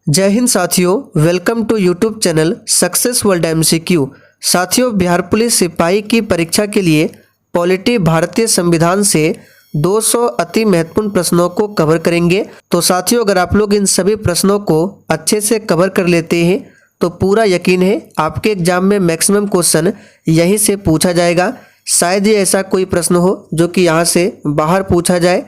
जय हिंद साथियों, welcome to YouTube channel success world MCQ. साथियों, बिहार पुलिस सिपाही की परीक्षा के लिए पॉलिटी भारतीय संविधान से 200 अति महत्वपूर्ण प्रश्नों को कवर करेंगे। तो साथियों, अगर आप लोग इन सभी प्रश्नों को अच्छे से कवर कर लेते हैं तो पूरा यकीन है आपके एग्जाम में मैक्सिमम क्वेश्चन यहीं से पूछा जाएगा। शायद ही ऐसा कोई प्रश्न हो जो कि यहाँ से बाहर पूछा जाए।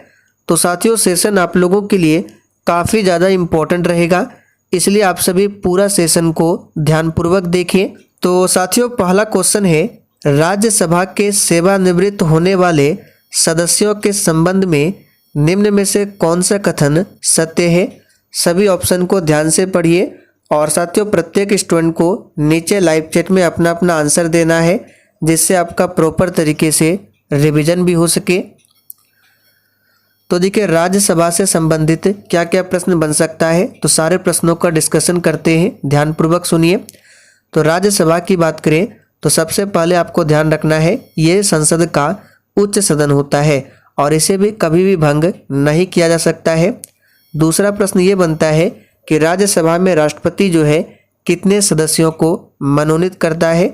तो साथियों, सेशन आप लोगों के लिए काफ़ी ज़्यादा इम्पोर्टेंट रहेगा, इसलिए आप सभी पूरा सेशन को ध्यानपूर्वक देखें। तो साथियों, पहला क्वेश्चन है, राज्यसभा के सेवानिवृत्त होने वाले सदस्यों के संबंध में निम्न में से कौन सा कथन सत्य है। सभी ऑप्शन को ध्यान से पढ़िए और साथियों, प्रत्येक स्टूडेंट को नीचे लाइव चैट में अपना अपना आंसर देना है, जिससे आपका प्रॉपर तरीके से रिवीजन भी हो सके। तो देखिए, राज्यसभा से संबंधित क्या क्या प्रश्न बन सकता है, तो सारे प्रश्नों का डिस्कशन करते हैं, ध्यानपूर्वक सुनिए। तो राज्यसभा की बात करें तो सबसे पहले आपको ध्यान रखना है, ये संसद का उच्च सदन होता है और इसे भी कभी भी भंग नहीं किया जा सकता है। दूसरा प्रश्न ये बनता है कि राज्यसभा में राष्ट्रपति जो है कितने सदस्यों को मनोनीत करता है।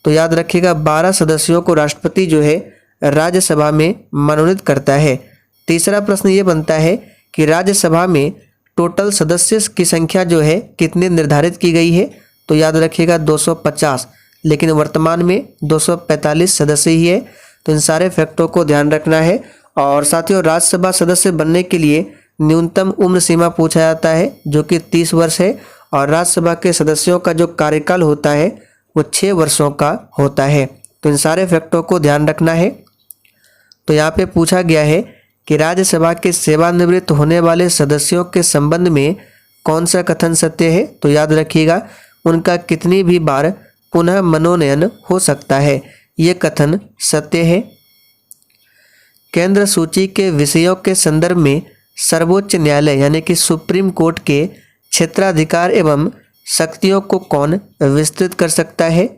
तो याद रखिएगा, 12 सदस्यों को राष्ट्रपति जो है राज्यसभा में मनोनीत करता है। तीसरा प्रश्न ये बनता है कि राज्यसभा में टोटल सदस्य की संख्या जो है कितनी निर्धारित की गई है। तो याद रखिएगा 250, लेकिन वर्तमान में 245 सदस्य ही है। तो इन सारे फैक्टों को ध्यान रखना है। और साथियों, राज्यसभा सदस्य बनने के लिए न्यूनतम उम्र सीमा पूछा जाता है जो कि 30 वर्ष है और राज्यसभा के सदस्यों का जो कार्यकाल होता है वो 6 वर्षों का होता है। तो इन सारे फैक्टों को ध्यान रखना है। तो यहाँ पे पूछा गया है कि राज्यसभा के सेवानिवृत्त होने वाले सदस्यों के संबंध में कौन सा कथन सत्य है। तो याद रखिएगा, उनका कितनी भी बार पुनः मनोनयन हो सकता है, ये कथन सत्य है। केंद्र सूची के विषयों के संदर्भ में सर्वोच्च न्यायालय यानी कि सुप्रीम कोर्ट के क्षेत्राधिकार एवं शक्तियों को कौन विस्तृत कर सकता है।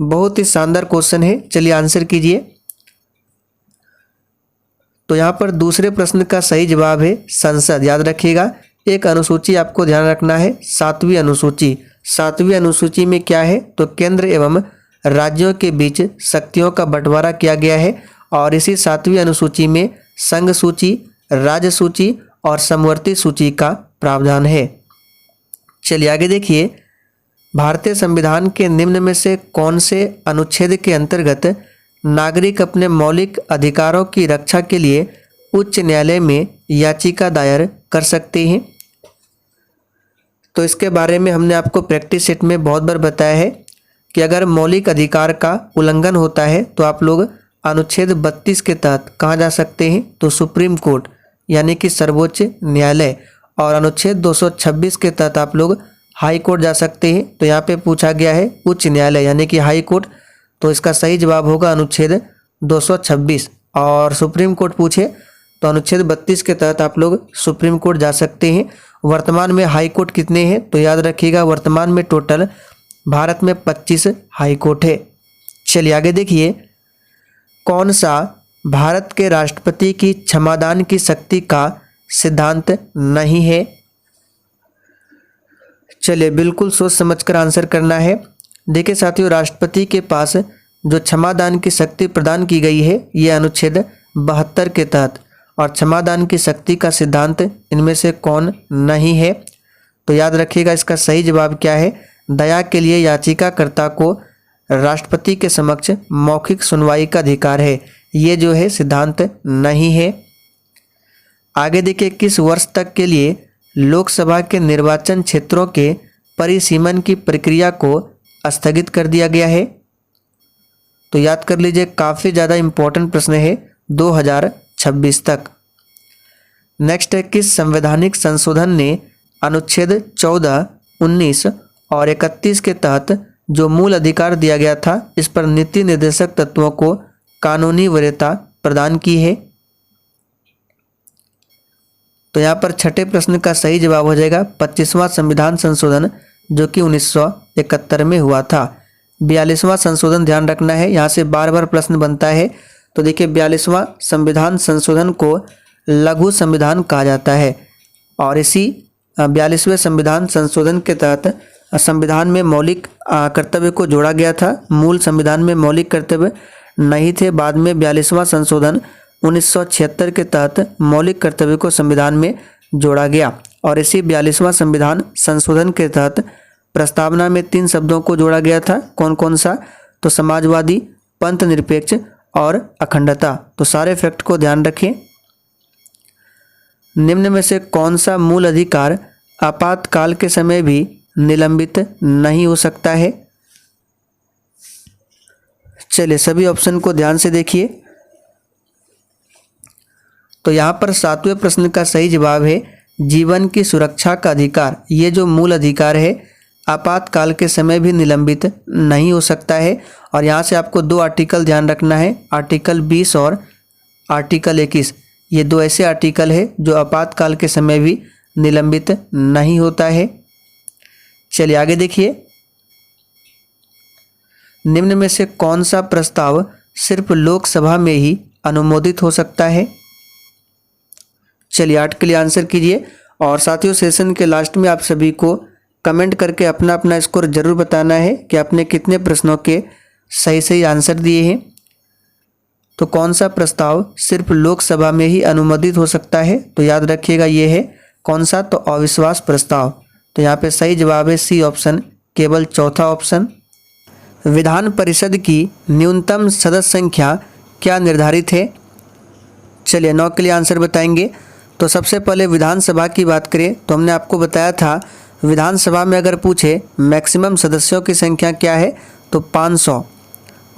बहुत ही शानदार क्वेश्चन है, चलिए आंसर कीजिए। तो यहाँ पर दूसरे प्रश्न का सही जवाब है संसद। याद रखिएगा, एक अनुसूची आपको ध्यान रखना है, 7वीं अनुसूची। 7वीं अनुसूची में क्या है, तो केंद्र एवं राज्यों के बीच शक्तियों का बंटवारा किया गया है और इसी 7वीं अनुसूची में संघ सूची, राज्य सूची और समवर्ती सूची का प्रावधान है। चलिए आगे देखिए, भारतीय संविधान के निम्न में से कौन से अनुच्छेद के अंतर्गत नागरिक अपने मौलिक अधिकारों की रक्षा के लिए उच्च न्यायालय में याचिका दायर कर सकते हैं। तो इसके बारे में हमने आपको प्रैक्टिस सेट में बहुत बार बताया है कि अगर मौलिक अधिकार का उल्लंघन होता है तो आप लोग अनुच्छेद 32 के तहत कहाँ जा सकते हैं, तो सुप्रीम कोर्ट यानी कि सर्वोच्च न्यायालय, और अनुच्छेद 226 के तहत आप लोग हाई कोर्ट जा सकते हैं। तो यहाँ पे पूछा गया है उच्च न्यायालय यानी कि हाई कोर्ट, तो इसका सही जवाब होगा अनुच्छेद 226। और सुप्रीम कोर्ट पूछे तो अनुच्छेद 32 के तहत आप लोग सुप्रीम कोर्ट जा सकते हैं। वर्तमान में हाई कोर्ट कितने हैं, तो याद रखिएगा वर्तमान में टोटल भारत में 25 हाई कोर्ट है। चलिए आगे देखिए, कौन सा भारत के राष्ट्रपति की क्षमादान की शक्ति का सिद्धांत नहीं है। चलिए बिल्कुल सोच समझकर आंसर करना है। देखिए साथियों, राष्ट्रपति के पास जो क्षमादान की शक्ति प्रदान की गई है ये अनुच्छेद 72 के तहत, और क्षमादान की शक्ति का सिद्धांत इनमें से कौन नहीं है। तो याद रखिएगा, इसका सही जवाब क्या है, दया के लिए याचिकाकर्ता को राष्ट्रपति के समक्ष मौखिक सुनवाई का अधिकार है, ये जो है सिद्धांत नहीं है। आगे देखिए, किस वर्ष तक के लिए लोकसभा के निर्वाचन क्षेत्रों के परिसीमन की प्रक्रिया को स्थगित कर दिया गया है। तो याद कर लीजिए, काफ़ी ज़्यादा इम्पोर्टेंट प्रश्न है, 2026 तक। नेक्स्ट है, किस संवैधानिक संशोधन ने अनुच्छेद 14, 19 और 31 के तहत जो मूल अधिकार दिया गया था इस पर नीति निर्देशक तत्वों को कानूनी वरीयता प्रदान की है। तो यहाँ पर छठे प्रश्न का सही जवाब हो जाएगा 25वां संविधान संशोधन, जो कि 1971 में हुआ था। 42वां संशोधन ध्यान रखना है, यहाँ से बार बार प्रश्न बनता है। तो देखिए, 42वां संविधान संशोधन को लघु संविधान कहा जाता है और इसी 42वें संविधान संशोधन के तहत संविधान में मौलिक कर्तव्य को जोड़ा गया था। मूल संविधान में मौलिक कर्तव्य नहीं थे। बाद में 42वां संशोधन 1976 के तहत मौलिक कर्तव्य को संविधान में जोड़ा गया और इसी 42वां संविधान संशोधन के तहत प्रस्तावना में 3 शब्दों को जोड़ा गया था। कौन कौन सा? तो समाजवादी, पंथ निरपेक्ष और अखंडता। तो सारे फैक्ट को ध्यान रखें। निम्न में से कौन सा मूल अधिकार आपातकाल के समय भी निलंबित नहीं हो सकता है? चलिए सभी ऑप्शन को ध्यान से देखिए। तो यहाँ पर 7वें प्रश्न का सही जवाब है जीवन की सुरक्षा का अधिकार। ये जो मूल अधिकार है आपातकाल के समय भी निलंबित नहीं हो सकता है। और यहाँ से आपको 2 आर्टिकल ध्यान रखना है, आर्टिकल 20 और आर्टिकल 21। ये 2 ऐसे आर्टिकल है जो आपातकाल के समय भी निलंबित नहीं होता है। चलिए आगे देखिए। निम्न में से कौन सा प्रस्ताव सिर्फ लोकसभा में ही अनुमोदित हो सकता है? चलिए 8 के लिए आंसर कीजिए। और साथियों सेशन के लास्ट में आप सभी को कमेंट करके अपना अपना स्कोर जरूर बताना है कि आपने कितने प्रश्नों के सही आंसर दिए हैं। तो कौन सा प्रस्ताव सिर्फ लोकसभा में ही अनुमोदित हो सकता है? तो याद रखिएगा ये है कौन सा? तो अविश्वास प्रस्ताव। तो यहाँ पे सही जवाब है सी ऑप्शन, केवल चौथा ऑप्शन। विधान परिषद की न्यूनतम सदस्य संख्या क्या निर्धारित है? चलिए 9 के लिए आंसर बताएंगे। तो सबसे पहले विधानसभा की बात करें तो हमने आपको बताया था विधानसभा में अगर पूछे मैक्सिमम सदस्यों की संख्या क्या है तो 500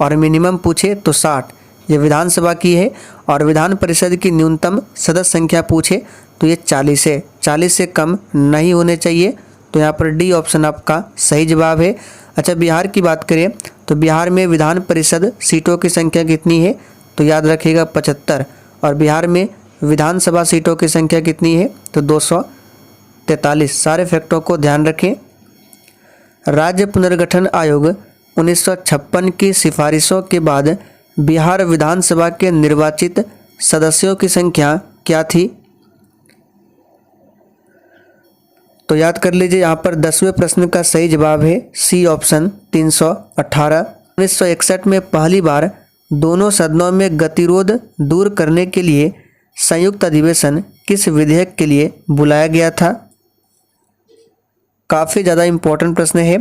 और मिनिमम पूछे तो 60। ये विधानसभा की है। और विधान परिषद की न्यूनतम सदस्य संख्या पूछे तो ये 40 है। 40 से कम नहीं होने चाहिए। तो यहाँ पर डी ऑप्शन आपका सही जवाब है। अच्छा बिहार की बात करें तो बिहार में विधान परिषद सीटों की संख्या कितनी है? तो याद रखिएगा 75। और बिहार में विधानसभा सीटों की संख्या कितनी है? तो 243। सारे फैक्टों को ध्यान रखें। राज्य पुनर्गठन आयोग 1956 की सिफारिशों के बाद बिहार विधानसभा के निर्वाचित सदस्यों की संख्या क्या थी? तो याद कर लीजिए यहाँ पर 10वें प्रश्न का सही जवाब है सी ऑप्शन 318। 1961 में पहली बार दोनों सदनों में गतिरोध दूर करने के लिए संयुक्त अधिवेशन किस विधेयक के लिए बुलाया गया था? काफ़ी ज़्यादा इम्पोर्टेंट प्रश्न है।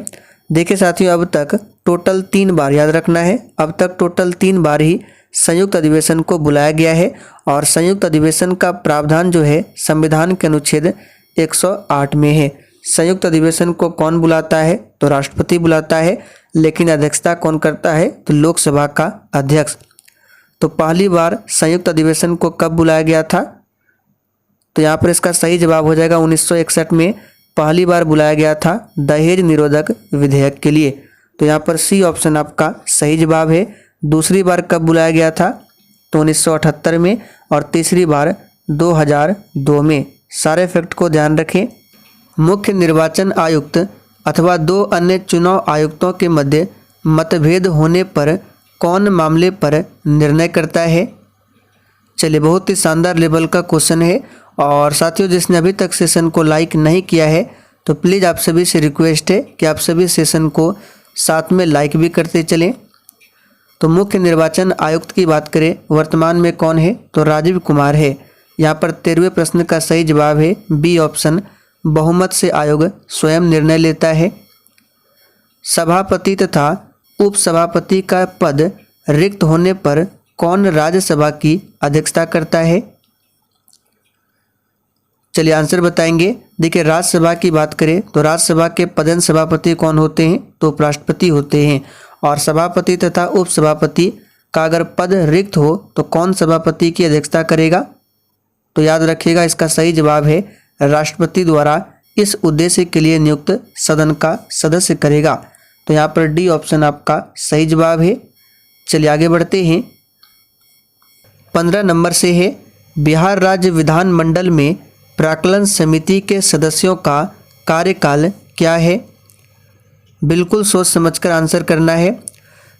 देखिए साथियों अब तक टोटल 3 बार, याद रखना है, अब तक टोटल 3 बार ही संयुक्त अधिवेशन को बुलाया गया है। और संयुक्त अधिवेशन का प्रावधान जो है संविधान के अनुच्छेद 108 में है। संयुक्त अधिवेशन को कौन बुलाता है? तो राष्ट्रपति बुलाता है। लेकिन अध्यक्षता कौन करता है? तो लोकसभा का अध्यक्ष। तो पहली बार संयुक्त अधिवेशन को कब बुलाया गया था? तो यहाँ पर इसका सही जवाब हो जाएगा 1961 में पहली बार बुलाया गया था दहेज निरोधक विधेयक के लिए। तो यहाँ पर सी ऑप्शन आपका सही जवाब है। दूसरी बार कब बुलाया गया था? तो 1978 में। और तीसरी बार 2002 में। सारे फैक्ट को ध्यान रखें। मुख्य निर्वाचन आयुक्त अथवा 2 अन्य चुनाव आयुक्तों के मध्य मतभेद होने पर कौन मामले पर निर्णय करता है? चलिए बहुत ही शानदार लेवल का क्वेश्चन है। और साथियों जिसने अभी तक सेशन को लाइक नहीं किया है तो प्लीज़ आप सभी से रिक्वेस्ट है कि आप सभी सेशन को साथ में लाइक भी करते चलें। तो मुख्य निर्वाचन आयुक्त की बात करें वर्तमान में कौन है? तो राजीव कुमार है। यहाँ पर 13वें प्रश्न का सही जवाब है बी ऑप्शन, बहुमत से आयोग स्वयं निर्णय लेता है। सभापति तथा उपसभापति का पद रिक्त होने पर कौन राज्यसभा की अध्यक्षता करता है? चलिए आंसर बताएंगे। देखिए राज्यसभा की बात करें तो राज्यसभा के पदेन सभापति कौन होते हैं? तो उपराष्ट्रपति होते हैं। और सभापति तथा उपसभापति का अगर पद रिक्त हो तो कौन सभापति की अध्यक्षता करेगा? तो याद रखिएगा इसका सही जवाब है राष्ट्रपति द्वारा इस उद्देश्य के लिए नियुक्त सदन का सदस्य करेगा। तो यहाँ पर डी ऑप्शन आपका सही जवाब है। चलिए आगे बढ़ते हैं। 15 नंबर से है बिहार राज्य विधानमंडल में प्राक्कलन समिति के सदस्यों का कार्यकाल क्या है? बिल्कुल सोच समझकर आंसर करना है।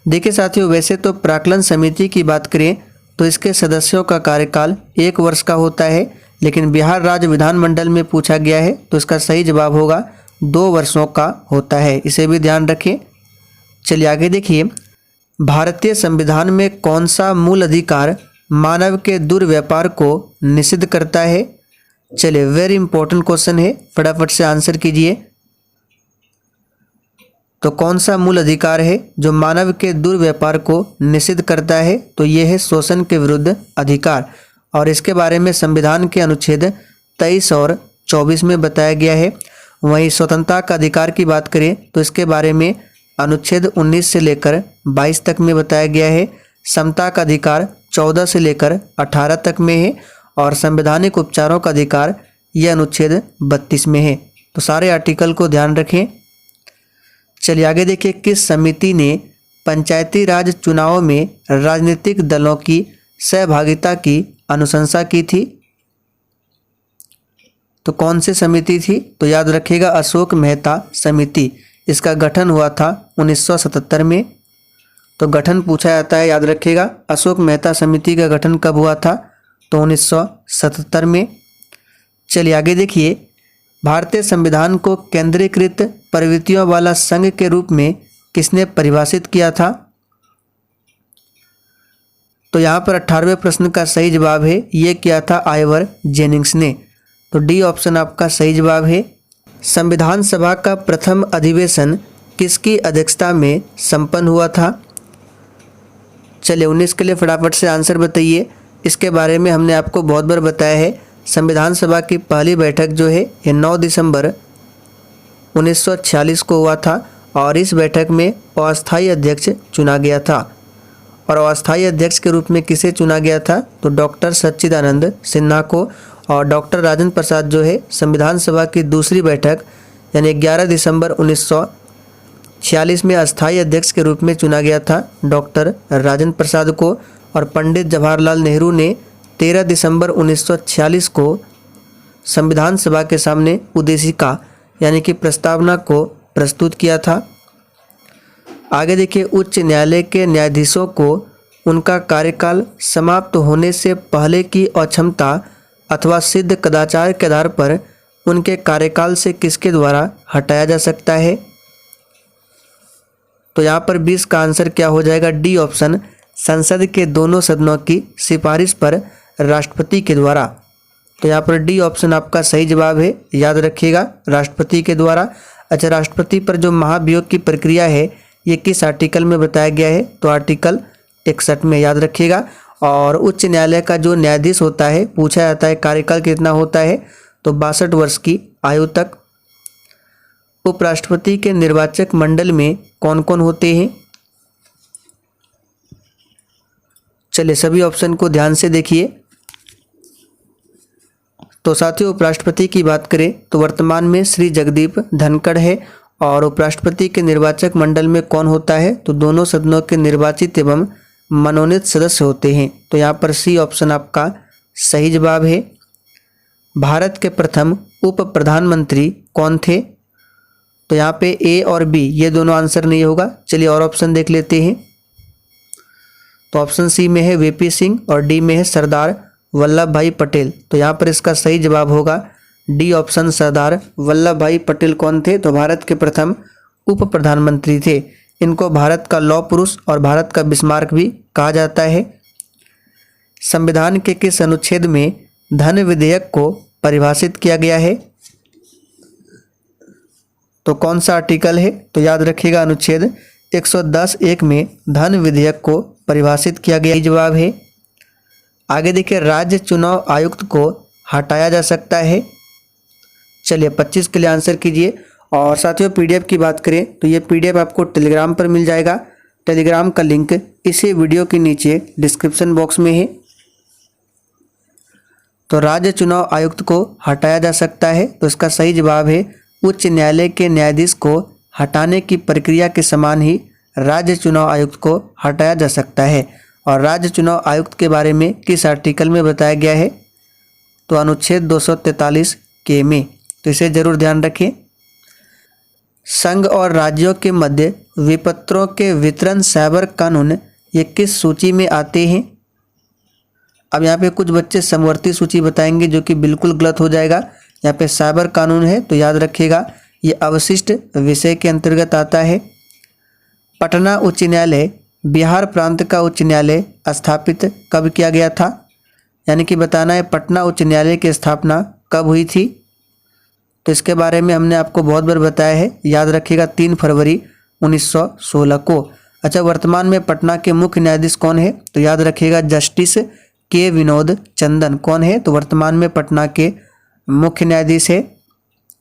देखिए साथियों वैसे तो प्राक्कलन समिति की बात करें तो इसके सदस्यों का कार्यकाल 1 वर्ष का होता है। लेकिन बिहार राज्य विधानमंडल में पूछा गया है तो इसका सही जवाब होगा 2 वर्षों का होता है, इसे भी ध्यान रखें। चलिए आगे देखिए, भारतीय संविधान में कौन सा मूल अधिकार मानव के दुर्व्यापार को निषिद्ध करता है? चलिए वेरी इंपॉर्टेंट क्वेश्चन है, फटाफट से आंसर कीजिए। तो कौन सा मूल अधिकार है जो मानव के दुर्व्यापार को निषिद्ध करता है? तो ये है शोषण के विरुद्ध अधिकार, और इसके बारे में संविधान के अनुच्छेद 23 और 24 में बताया गया है। वहीं स्वतंत्रता का अधिकार की बात करें तो इसके बारे में अनुच्छेद 19 से लेकर 22 तक में बताया गया है। समता का अधिकार 14 से लेकर 18 तक में है, और संवैधानिक उपचारों का अधिकार यह अनुच्छेद 32 में है। तो सारे आर्टिकल को ध्यान रखें। चलिए आगे देखिए, किस समिति ने पंचायती राज चुनावों में राजनीतिक दलों की सहभागिता की अनुशंसा की थी? तो कौन सी समिति थी? तो याद रखिएगा अशोक मेहता समिति। इसका गठन हुआ था 1977 में। तो गठन पूछा जाता है, याद रखिएगा अशोक मेहता समिति का गठन कब हुआ था? तो 1977 में। चलिए आगे देखिए, भारतीय संविधान को केंद्रीकृत प्रवृत्तियों वाला संघ के रूप में किसने परिभाषित किया था? तो यहाँ पर 18वें प्रश्न का सही जवाब है, ये किया था आइवर जेनिंग्स ने। तो डी ऑप्शन आपका सही जवाब है। संविधान सभा का प्रथम अधिवेशन किसकी अध्यक्षता में संपन्न हुआ था? चलिए 19 के लिए फटाफट से आंसर बताइए। इसके बारे में हमने आपको बहुत बार बताया है। संविधान सभा की पहली बैठक जो है ये 9 दिसंबर 1946 को हुआ था, और इस बैठक में अस्थायी अध्यक्ष चुना गया था। और अस्थायी अध्यक्ष के रूप में किसे चुना गया था? तो डॉक्टर सच्चिदानंद सिन्हा को। और डॉक्टर राजेंद्र प्रसाद जो है संविधान सभा की दूसरी बैठक यानी 11 दिसंबर 1946 में अस्थायी अध्यक्ष के रूप में चुना गया था डॉक्टर राजेंद्र प्रसाद को। और पंडित जवाहरलाल नेहरू ने 13 दिसंबर 1946 को संविधान सभा के सामने उद्देशिका यानी कि प्रस्तावना को प्रस्तुत किया था। आगे देखिए, उच्च न्यायालय के न्यायाधीशों को उनका कार्यकाल समाप्त होने से पहले की अक्षमता अथवा सिद्ध कदाचार के आधार पर उनके कार्यकाल से किसके द्वारा हटाया जा सकता है? तो यहाँ पर 20 का आंसर क्या हो जाएगा? डी ऑप्शन, संसद के दोनों सदनों की सिफारिश पर राष्ट्रपति के द्वारा। तो यहाँ पर डी ऑप्शन आपका सही जवाब है, याद रखिएगा राष्ट्रपति के द्वारा। अच्छा, राष्ट्रपति पर जो महाभियोग की प्रक्रिया है ये किस आर्टिकल में बताया गया है? तो आर्टिकल 61 में, याद रखिएगा। और उच्च न्यायालय का जो न्यायाधीश होता है पूछा जाता है कार्यकाल कितना होता है? तो 62 वर्ष की आयु तक। उपराष्ट्रपति के निर्वाचक मंडल में कौन कौन होते हैं? चलिए सभी ऑप्शन को ध्यान से देखिए। तो साथियों, उपराष्ट्रपति की बात करें तो वर्तमान में श्री जगदीप धनखड़ है। और उपराष्ट्रपति के निर्वाचक मंडल में कौन होता है? तो दोनों सदनों के निर्वाचित एवं मनोनीत सदस्य होते हैं। तो यहाँ पर सी ऑप्शन आपका सही जवाब है। भारत के प्रथम उप प्रधानमंत्री कौन थे? तो यहाँ पे ए और बी ये दोनों आंसर नहीं होगा। चलिए और ऑप्शन देख लेते हैं। तो ऑप्शन सी में है वीपी सिंह और डी में है सरदार वल्लभ भाई पटेल। तो यहाँ पर इसका सही जवाब होगा डी ऑप्शन, सरदार वल्लभ भाई पटेल कौन थे? तो भारत के प्रथम उप प्रधानमंत्री थे। इनको भारत का लौह पुरुष और भारत का बिस्मार्क भी कहा जाता है। संविधान के किस अनुच्छेद में धन विधेयक को परिभाषित किया गया है? तो कौन सा आर्टिकल है? तो याद रखिएगा अनुच्छेद 110(1) में धन विधेयक को परिभाषित किया गया। जवाब है। आगे देखिए, राज्य चुनाव आयुक्त को हटाया जा सकता है। चलिए 25 के लिए आंसर कीजिए। और साथियों, पीडीएफ की बात करें तो ये पीडीएफ आपको टेलीग्राम पर मिल जाएगा। टेलीग्राम का लिंक इसी वीडियो के नीचे डिस्क्रिप्शन बॉक्स में है। तो राज्य चुनाव आयुक्त को हटाया जा सकता है, तो इसका सही जवाब है उच्च न्यायालय के न्यायाधीश को हटाने की प्रक्रिया के समान ही राज्य चुनाव आयुक्त को हटाया जा सकता है। और राज्य चुनाव आयुक्त के बारे में किस आर्टिकल में बताया गया है? तो अनुच्छेद 243 के में। तो इसे जरूर ध्यान रखें। संघ और राज्यों के मध्य विपत्रों के वितरण साइबर कानून ये किस सूची में आते हैं? अब यहाँ पे कुछ बच्चे समवर्ती सूची बताएंगे जो कि बिल्कुल गलत हो जाएगा। यहाँ पे साइबर कानून है, तो याद रखिएगा ये अवशिष्ट विषय के अंतर्गत आता है। पटना उच्च न्यायालय बिहार प्रांत का उच्च न्यायालय स्थापित कब किया गया था, यानी कि बताना है पटना उच्च न्यायालय की स्थापना कब हुई थी। तो इसके बारे में हमने आपको बहुत बार बताया है, याद रखिएगा 3 फरवरी 1916 को। अच्छा, वर्तमान में पटना के मुख्य न्यायाधीश कौन है, तो याद रखिएगा जस्टिस के विनोद चंदन। कौन है, तो वर्तमान में पटना के मुख्य न्यायाधीश है।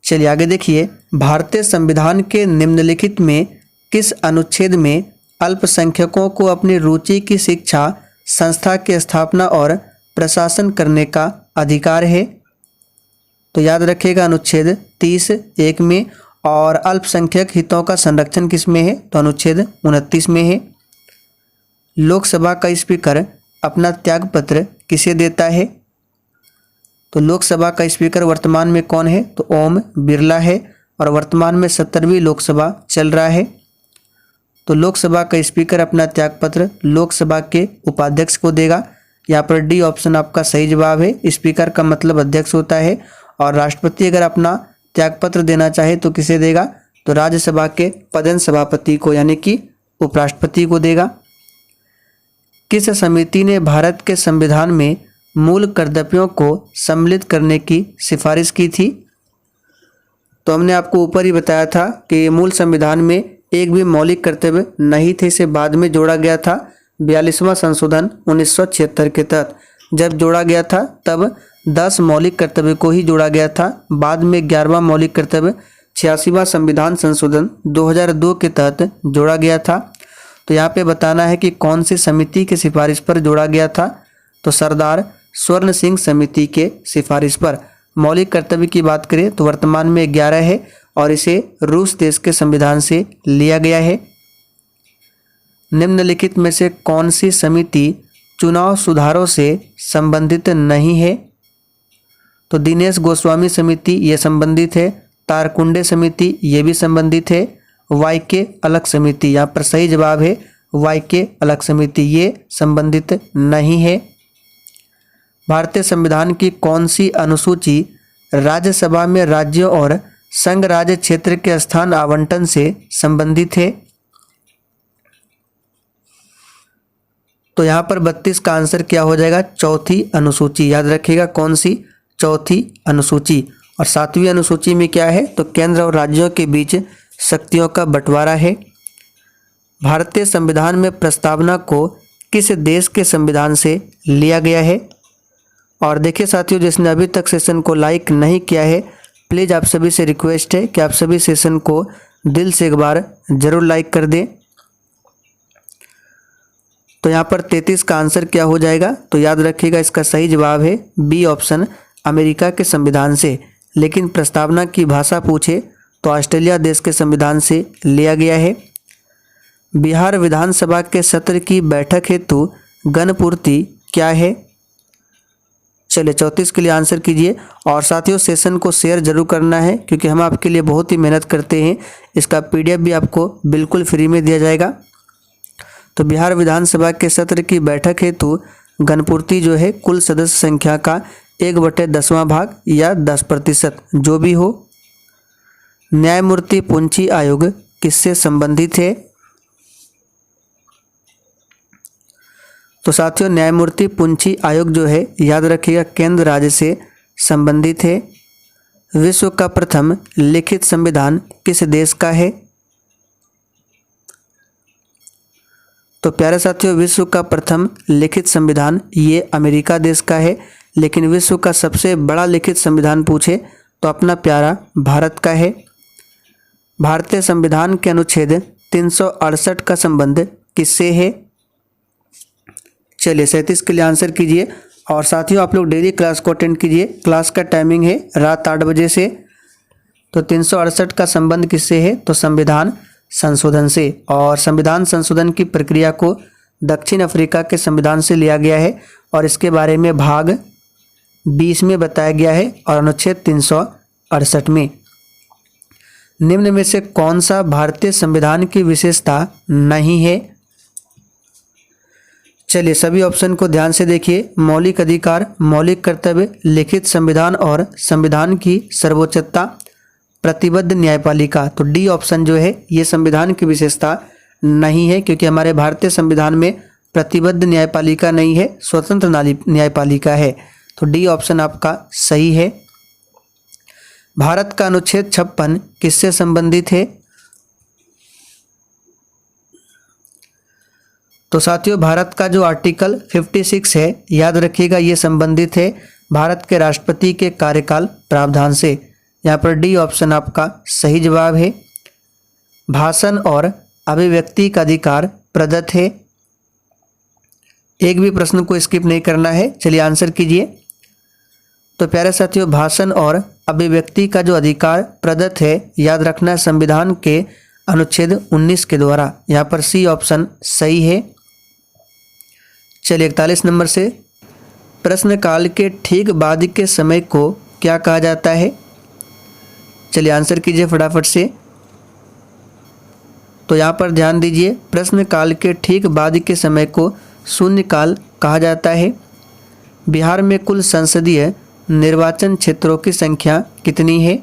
चलिए आगे देखिए, भारतीय संविधान के निम्नलिखित में किस अनुच्छेद में अल्पसंख्यकों को अपनी रुचि की शिक्षा संस्था की स्थापना और प्रशासन करने का अधिकार है। तो याद रखिएगा अनुच्छेद 30(1) में। और अल्पसंख्यक हितों का संरक्षण किस में है, तो अनुच्छेद 29 में है। लोकसभा का स्पीकर अपना त्यागपत्र किसे देता है, तो लोकसभा का स्पीकर वर्तमान में कौन है, तो ओम बिरला है। और वर्तमान में 70वीं लोकसभा चल रहा है। तो लोकसभा का स्पीकर अपना त्यागपत्र लोकसभा के उपाध्यक्ष को देगा। यहाँ पर डी ऑप्शन आपका सही जवाब है। स्पीकर का मतलब अध्यक्ष होता है। और राष्ट्रपति अगर अपना त्यागपत्र देना चाहे तो किसे देगा, तो राज्यसभा के पदेन सभापति को, यानी कि उपराष्ट्रपति को देगा। किस समिति ने भारत के संविधान में मूल कर्तव्यों को सम्मिलित करने की सिफारिश की थी, तो हमने आपको ऊपर ही बताया था कि मूल संविधान में एक भी मौलिक कर्तव्य नहीं थे, इसे बाद में जोड़ा गया था 42वां संशोधन 1976 के तहत। जब जोड़ा गया था तब 10 मौलिक कर्तव्य को ही जोड़ा गया था। बाद में 11वां मौलिक कर्तव्य 86वां संविधान संशोधन 2002 के तहत जोड़ा गया था। तो यहाँ पे बताना है कि कौन सी समिति की सिफारिश पर जोड़ा गया था, तो सरदार स्वर्ण सिंह समिति के सिफारिश पर। मौलिक कर्तव्य की बात करें तो वर्तमान में 11 है और इसे रूस देश के संविधान से लिया गया है। निम्नलिखित में से कौन सी समिति चुनाव सुधारों से संबंधित नहीं है, तो दिनेश गोस्वामी समिति ये संबंधित है। तारकुंडे समिति ये भी संबंधित है। वाईके अलग समिति, यहाँ पर सही जवाब है वाईके अलग समिति, ये संबंधित नहीं है। भारतीय संविधान की कौन सी अनुसूची राज्यसभा में राज्यों और संघ राज्य क्षेत्र के स्थान आवंटन से संबंधित है, तो यहाँ पर 32 का आंसर क्या हो जाएगा, चौथी अनुसूची। याद रखिएगा कौन सी, चौथी अनुसूची। और 7वीं अनुसूची में क्या है, तो केंद्र और राज्यों के बीच शक्तियों का बंटवारा है। भारतीय संविधान में प्रस्तावना को किस देश के संविधान से लिया गया है। और देखिए साथियों, जिसने अभी तक सेशन को लाइक नहीं किया है, प्लीज़ आप सभी से रिक्वेस्ट है कि आप सभी सेशन को दिल से एक बार जरूर लाइक कर दें। तो यहाँ पर 33 का आंसर क्या हो जाएगा, तो याद रखिएगा इसका सही जवाब है बी ऑप्शन, अमेरिका के संविधान से। लेकिन प्रस्तावना की भाषा पूछे तो ऑस्ट्रेलिया देश के संविधान से लिया गया है। बिहार विधानसभा के सत्र की बैठक हेतु गणपूर्ति क्या है। चलिए 34 के लिए आंसर कीजिए। और साथियों सेशन को शेयर जरूर करना है क्योंकि हम आपके लिए बहुत ही मेहनत करते हैं। इसका PDF भी आपको बिल्कुल फ्री में दिया जाएगा। तो बिहार विधानसभा के सत्र की बैठक हेतु गणपूर्ति जो है कुल सदस्य संख्या का 1/10वां भाग या 10% जो भी हो। न्यायमूर्ति पुंछी आयोग किससे संबंधित है, तो साथियों न्यायमूर्ति पुंछी आयोग जो है याद रखिएगा केंद्र राज्य से संबंधित है। विश्व का प्रथम लिखित संविधान किस देश का है, तो प्यारे साथियों विश्व का प्रथम लिखित संविधान ये अमेरिका देश का है। लेकिन विश्व का सबसे बड़ा लिखित संविधान पूछे तो अपना प्यारा भारत का है। भारतीय संविधान के अनुच्छेद 368 का संबंध किससे है। चलिए 37 के लिए आंसर कीजिए। और साथियों आप लोग डेली क्लास को अटेंड कीजिए। क्लास का टाइमिंग है रात 8 बजे से। तो 368 का संबंध किससे है, तो संविधान संशोधन से। और संविधान संशोधन की प्रक्रिया को दक्षिण अफ्रीका के संविधान से लिया गया है और इसके बारे में भाग 20 में बताया गया है और अनुच्छेद 368 में। निम्न में से कौन सा भारतीय संविधान की विशेषता नहीं है। चलिए सभी ऑप्शन को ध्यान से देखिए। मौलिक अधिकार, मौलिक कर्तव्य, लिखित संविधान और संविधान की सर्वोच्चता, प्रतिबद्ध न्यायपालिका। तो डी ऑप्शन जो है ये संविधान की विशेषता नहीं है, क्योंकि हमारे भारतीय संविधान में प्रतिबद्ध न्यायपालिका नहीं है, स्वतंत्र न्यायपालिका है। तो डी ऑप्शन आपका सही है। भारत का अनुच्छेद 56 किससे संबंधित है? तो साथियों भारत का जो आर्टिकल 56 है, याद रखिएगा, ये संबंधित है भारत के राष्ट्रपति के कार्यकाल प्रावधान से। यहाँ पर डी ऑप्शन आपका सही जवाब है। भाषण और अभिव्यक्ति का अधिकार प्रदत्त है। एक भी प्रश्न को स्किप नहीं करना है। चलिए आंसर कीजिए। तो प्यारे साथियों, भाषण और अभिव्यक्ति का जो अधिकार प्रदत्त है, याद रखना, संविधान के अनुच्छेद 19 के द्वारा। यहाँ पर सी ऑप्शन सही है। चलिए 41 नंबर से, प्रश्नकाल के ठीक बाद के समय को क्या कहा जाता है? चलिए आंसर कीजिए फटाफट से। तो यहाँ पर ध्यान दीजिए, प्रश्नकाल के ठीक बाद के समय को शून्यकाल कहा जाता है। बिहार में कुल संसदीय निर्वाचन क्षेत्रों की संख्या कितनी है?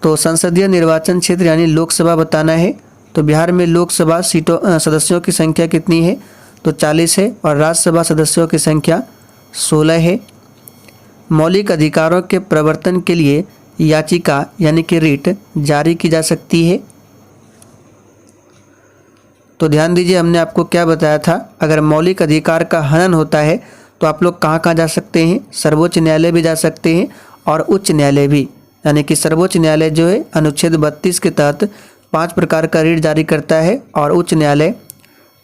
तो संसदीय निर्वाचन क्षेत्र यानी लोकसभा बताना है। तो बिहार में लोकसभा सीटों सदस्यों की संख्या कितनी है? तो 40 है, और राज्यसभा सदस्यों की संख्या 16 है। मौलिक अधिकारों के प्रवर्तन के लिए याचिका यानी कि रिट जारी की जा सकती है। तो ध्यान दीजिए, हमने आपको क्या बताया था, अगर मौलिक अधिकार का हनन होता है तो आप लोग कहाँ कहाँ जा सकते हैं? सर्वोच्च न्यायालय भी जा सकते हैं और उच्च न्यायालय भी। यानी कि सर्वोच्च न्यायालय जो है अनुच्छेद 32 के तहत 5 प्रकार का रिट जारी करता है, और उच्च न्यायालय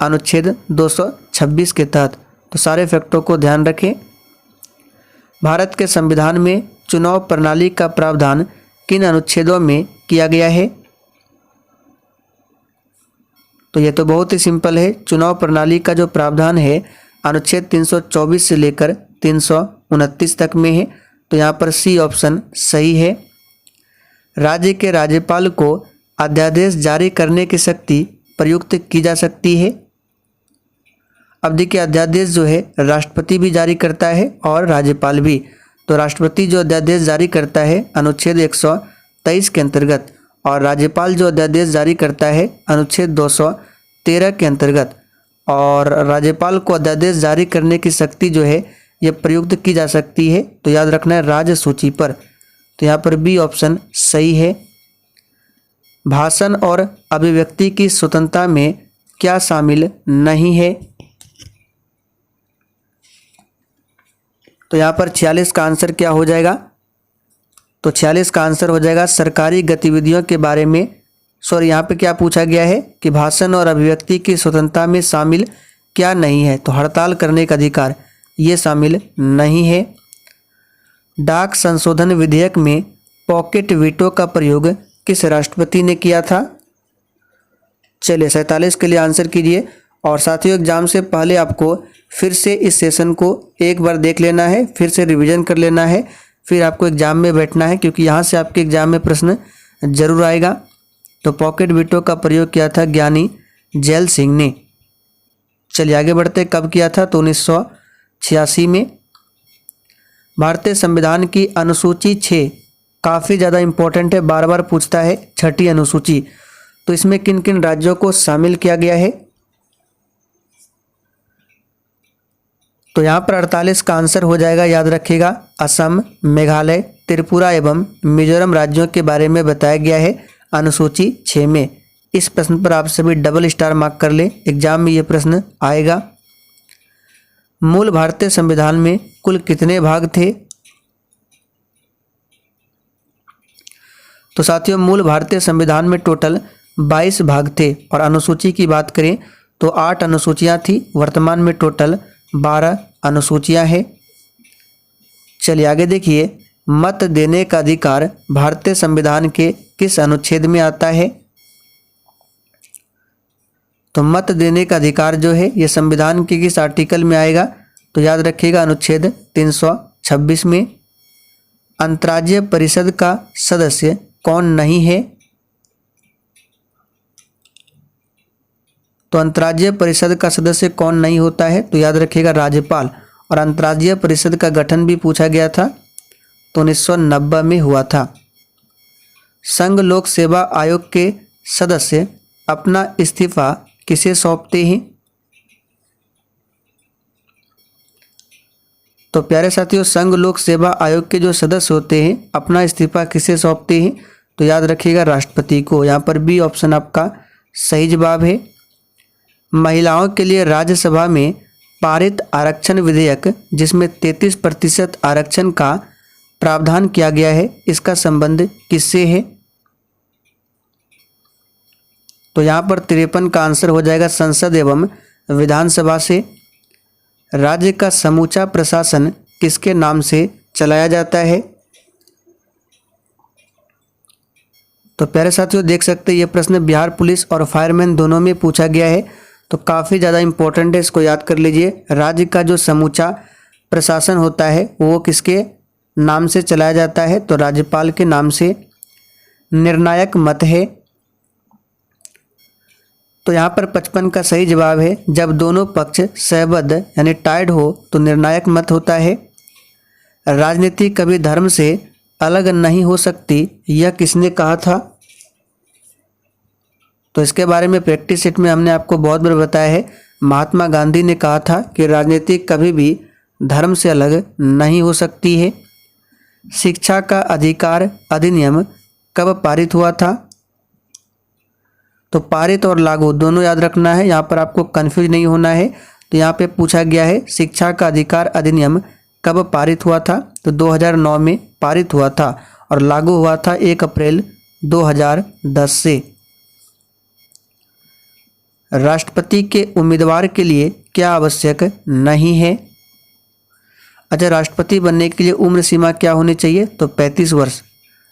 अनुच्छेद 226 के तहत। तो सारे फैक्टों को ध्यान रखें। भारत के संविधान में चुनाव प्रणाली का प्रावधान किन अनुच्छेदों में किया गया है? तो ये तो बहुत ही सिंपल है। चुनाव प्रणाली का जो प्रावधान है अनुच्छेद 324 से लेकर 329 तक में है। तो यहाँ पर सी ऑप्शन सही है। राज्य के राज्यपाल को अध्यादेश जारी करने की शक्ति प्रयुक्त की जा सकती है। अब देखिए, अध्यादेश जो है राष्ट्रपति भी जारी करता है और राज्यपाल भी। तो राष्ट्रपति जो अध्यादेश जारी करता है अनुच्छेद 123 के अंतर्गत, और राज्यपाल जो अध्यादेश जारी करता है अनुच्छेद 213 के अंतर्गत। और राज्यपाल को अध्यादेश जारी करने की शक्ति जो है ये प्रयुक्त की जा सकती है। तो याद रखना है राज्य सूची पर। तो यहाँ पर बी ऑप्शन सही है। भाषण और अभिव्यक्ति की स्वतंत्रता में क्या शामिल नहीं है? तो यहाँ पर 46 का आंसर क्या हो जाएगा? तो 46 का आंसर हो जाएगा सरकारी गतिविधियों के बारे में। सॉरी, यहाँ पे क्या पूछा गया है कि भाषण और अभिव्यक्ति की स्वतंत्रता में शामिल क्या नहीं है? तो हड़ताल करने का अधिकार ये शामिल नहीं है। डाक संशोधन विधेयक में पॉकेट वीटो का प्रयोग किस राष्ट्रपति ने किया था? चलिए 47 के लिए आंसर कीजिए। और साथियों, एग्जाम से पहले आपको फिर से इस सेशन को एक बार देख लेना है, फिर से रिवीजन कर लेना है, फिर आपको एग्जाम में बैठना है, क्योंकि यहाँ से आपके एग्जाम में प्रश्न जरूर आएगा। तो पॉकेट वीटो का प्रयोग किया था ज्ञानी जैल सिंह ने। चलिए आगे बढ़ते, कब किया था? तो 1986 में। भारतीय संविधान की अनुसूची 6 काफ़ी ज़्यादा इम्पोर्टेंट है, बार बार पूछता है। 6ठी अनुसूची, तो इसमें किन किन राज्यों को शामिल किया गया है? तो यहाँ पर 48 का आंसर हो जाएगा, याद रखिएगा, असम, मेघालय, त्रिपुरा एवं मिजोरम राज्यों के बारे में बताया गया है अनुसूची 6 में। इस प्रश्न पर आप सभी डबल स्टार मार्क कर ले, एग्जाम में ये प्रश्न आएगा। मूल भारतीय संविधान में कुल कितने भाग थे? तो साथियों, मूल भारतीय संविधान में टोटल 22 भाग थे, और अनुसूची की बात करें तो 8 अनुसूचियां थी। वर्तमान में टोटल 12 अनुसूचियां हैं। चलिए आगे देखिए, मत देने का अधिकार भारतीय संविधान के किस अनुच्छेद में आता है? तो मत देने का अधिकार जो है ये संविधान के किस आर्टिकल में आएगा? तो याद रखिएगा, अनुच्छेद 326 में। अंतर्राज्यीय परिषद का सदस्य कौन नहीं है? तो अंतर्राज्यीय परिषद का सदस्य कौन नहीं होता है? तो याद रखिएगा राज्यपाल। और अंतर्राज्यीय परिषद का गठन भी पूछा गया था, तो 1990 में हुआ था। संघ लोक सेवा आयोग के सदस्य अपना इस्तीफा किसे सौंपते हैं? तो प्यारे साथियों, संघ लोक सेवा आयोग के जो सदस्य होते हैं अपना इस्तीफा किसे सौंपते हैं? तो याद रखिएगा राष्ट्रपति को। यहाँ पर बी ऑप्शन आपका सही जवाब है। महिलाओं के लिए राज्यसभा में पारित आरक्षण विधेयक जिसमें 33% आरक्षण का प्रावधान किया गया है, इसका संबंध किससे है? तो यहाँ पर 53 का आंसर हो जाएगा संसद एवं विधानसभा से। राज्य का समूचा प्रशासन किसके नाम से चलाया जाता है? तो प्यारे साथियों, देख सकते हैं ये प्रश्न बिहार पुलिस और फायरमैन दोनों में पूछा गया है, तो काफ़ी ज़्यादा इंपॉर्टेंट है, इसको याद कर लीजिए। राज्य का जो समूचा प्रशासन होता है वो किसके नाम से चलाया जाता है? तो राज्यपाल के नाम से। निर्णायक मत है, तो यहाँ पर 55 का सही जवाब है। जब दोनों पक्ष सहबद्ध यानी टाइड हो तो निर्णायक मत होता है। राजनीति कभी धर्म से अलग नहीं हो सकती, यह किसने कहा था? तो इसके बारे में प्रैक्टिस सेट में हमने आपको बहुत बार बताया है। महात्मा गांधी ने कहा था कि राजनीति कभी भी धर्म से अलग नहीं हो सकती है। शिक्षा का अधिकार अधिनियम कब पारित हुआ था? तो पारित और लागू दोनों याद रखना है, यहाँ पर आपको कंफ्यूज नहीं होना है। तो यहाँ पे पूछा गया है शिक्षा का अधिकार अधिनियम कब पारित हुआ था? तो 2009 में पारित हुआ था और लागू हुआ था 1 अप्रैल 2010 से। राष्ट्रपति के उम्मीदवार के लिए क्या आवश्यक नहीं है? अच्छा, राष्ट्रपति बनने के लिए उम्र सीमा क्या होनी चाहिए? तो 35 वर्ष।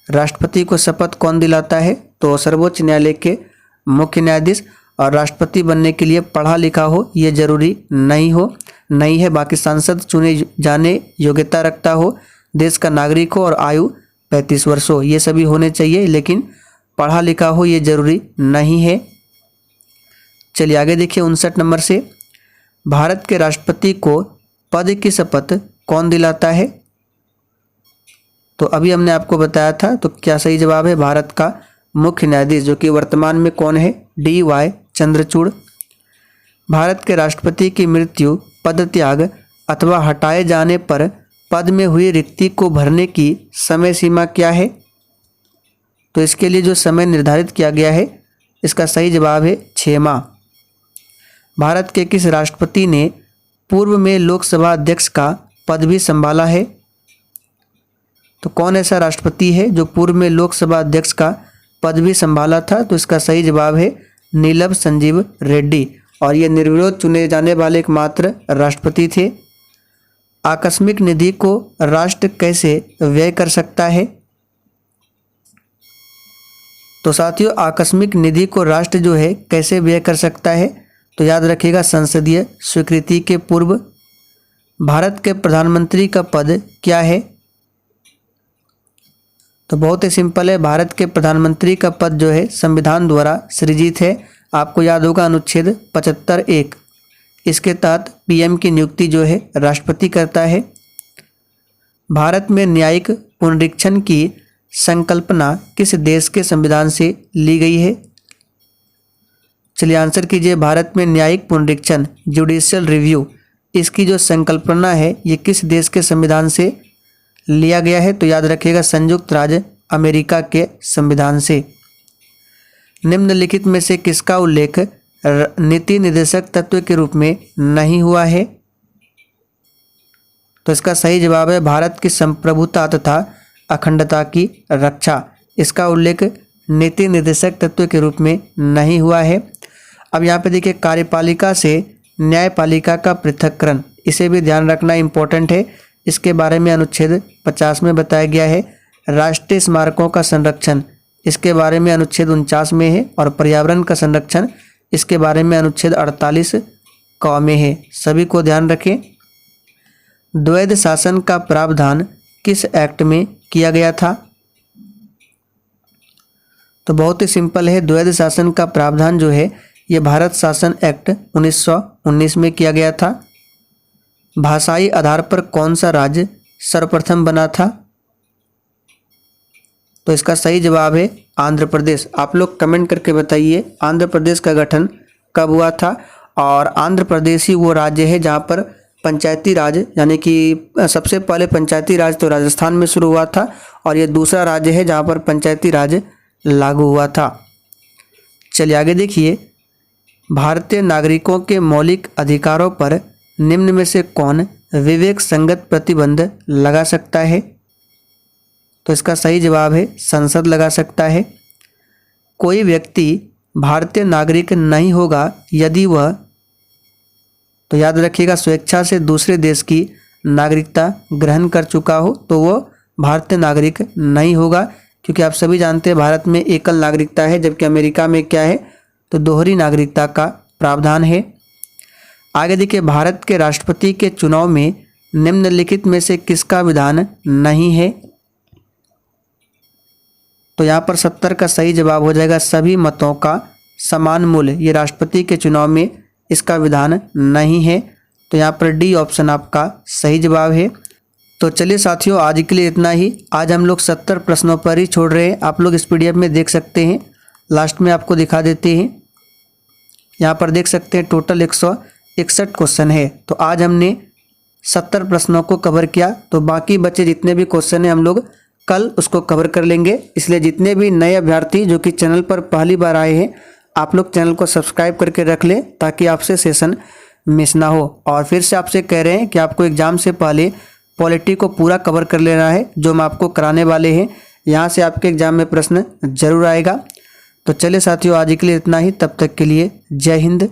राष्ट्रपति को शपथ कौन दिलाता है? तो सर्वोच्च न्यायालय के मुख्य न्यायाधीश। और राष्ट्रपति बनने के लिए पढ़ा लिखा हो ये जरूरी नहीं है। बाकी सांसद चुने जाने योग्यता रखता हो, देश का नागरिक हो और आयु 35 वर्ष हो, ये सभी होने चाहिए, लेकिन पढ़ा लिखा हो ये जरूरी नहीं है। चलिए आगे देखिए 59 नंबर से। भारत के राष्ट्रपति को पद की शपथ कौन दिलाता है? तो अभी हमने आपको बताया था, तो क्या सही जवाब है? भारत का मुख्य न्यायाधीश, जो कि वर्तमान में कौन है? DY चंद्रचूड़। भारत के राष्ट्रपति की मृत्यु, पदत्याग अथवा हटाए जाने पर पद में हुई रिक्ति को भरने की समय सीमा क्या है? तो इसके लिए जो समय निर्धारित किया गया है, इसका सही जवाब है 6 माह। भारत के किस राष्ट्रपति ने पूर्व में लोकसभा अध्यक्ष का पद भी संभाला है? तो कौन ऐसा राष्ट्रपति है जो पूर्व में लोकसभा अध्यक्ष का पद भी संभाला था? तो इसका सही जवाब है नीलम संजीव रेड्डी, और ये निर्विरोध चुने जाने वाले एकमात्र राष्ट्रपति थे। आकस्मिक निधि को राष्ट्र कैसे व्यय कर सकता है? तो साथियों, आकस्मिक निधि को राष्ट्र जो है कैसे व्यय कर सकता है? तो याद रखिएगा संसदीय स्वीकृति के पूर्व। भारत के प्रधानमंत्री का पद क्या है? तो बहुत ही सिंपल है, भारत के प्रधानमंत्री का पद जो है संविधान द्वारा सृजित है। आपको याद होगा अनुच्छेद 75(1), इसके तहत PM की नियुक्ति जो है राष्ट्रपति करता है। भारत में न्यायिक पुनरीक्षण की संकल्पना किस देश के संविधान से ली गई है? चलिए आंसर कीजिए। भारत में न्यायिक पुनरीक्षण, जुडिशियल रिव्यू, इसकी जो संकल्पना है ये किस देश के संविधान से लिया गया है? तो याद रखिएगा संयुक्त राज्य अमेरिका के संविधान से। निम्नलिखित में से किसका उल्लेख नीति निर्देशक तत्व के रूप में नहीं हुआ है? तो इसका सही जवाब है भारत की संप्रभुता तथा अखंडता की रक्षा। इसका उल्लेख नीति निर्देशक तत्व के रूप में नहीं हुआ है। अब यहाँ पे देखिए कार्यपालिका से न्यायपालिका का पृथक्करण, इसे भी ध्यान रखना इम्पोर्टेंट है। इसके बारे में अनुच्छेद 50 में बताया गया है। राष्ट्रीय स्मारकों का संरक्षण, इसके बारे में अनुच्छेद 49 में है। और पर्यावरण का संरक्षण, इसके बारे में अनुच्छेद 48 क में है। सभी को ध्यान रखें। द्वैध शासन का प्रावधान किस एक्ट में किया गया था? तो बहुत ही सिंपल है, द्वैध शासन का प्रावधान जो है ये भारत शासन एक्ट 1919 में किया गया था। भाषाई आधार पर कौन सा राज्य सर्वप्रथम बना था? तो इसका सही जवाब है आंध्र प्रदेश। आप लोग कमेंट करके बताइए आंध्र प्रदेश का गठन कब हुआ था। और आंध्र प्रदेश ही वो राज्य है जहाँ पर पंचायती राज यानी कि सबसे पहले पंचायती राज तो राजस्थान में शुरू हुआ था और ये दूसरा राज्य है जहाँ पर पंचायती राज लागू हुआ था। चलिए आगे देखिए, भारतीय नागरिकों के मौलिक अधिकारों पर निम्न में से कौन विवेक संगत प्रतिबंध लगा सकता है? तो इसका सही जवाब है संसद लगा सकता है। कोई व्यक्ति भारतीय नागरिक नहीं होगा यदि वह, तो याद रखिएगा, स्वेच्छा से दूसरे देश की नागरिकता ग्रहण कर चुका हो तो वो भारतीय नागरिक नहीं होगा, क्योंकि आप सभी जानते हैं भारत में एकल नागरिकता है, जबकि अमेरिका में क्या है तो दोहरी नागरिकता का प्रावधान है। आगे देखिए, भारत के राष्ट्रपति के चुनाव में निम्नलिखित में से किसका विधान नहीं है? तो यहाँ पर 70 का सही जवाब हो जाएगा सभी मतों का समान मूल्य। ये राष्ट्रपति के चुनाव में इसका विधान नहीं है, तो यहाँ पर डी ऑप्शन आपका सही जवाब है। तो चलिए साथियों, आज के लिए इतना ही। आज हम लोग 70 प्रश्नों पर ही छोड़ रहे हैं। आप लोग इस पीडीएफ में देख सकते हैं, लास्ट में आपको दिखा देते हैं। यहाँ पर देख सकते हैं टोटल 161 क्वेश्चन है। तो आज हमने 70 प्रश्नों को कवर किया, तो बाकी बचे जितने भी क्वेश्चन हैं हम लोग कल उसको कवर कर लेंगे। इसलिए जितने भी नए अभ्यर्थी जो कि चैनल पर पहली बार आए हैं, आप लोग चैनल को सब्सक्राइब करके रख लें ताकि आपसे सेशन मिस ना हो। और फिर से आपसे कह रहे हैं कि आपको एग्ज़ाम से पहले पॉलिटी को पूरा कवर कर लेना है, जो हम आपको कराने वाले हैं। यहाँ से आपके एग्ज़ाम में प्रश्न जरूर आएगा। तो चलिए साथियों, आज के लिए इतना ही। तब तक के लिए जय हिंद,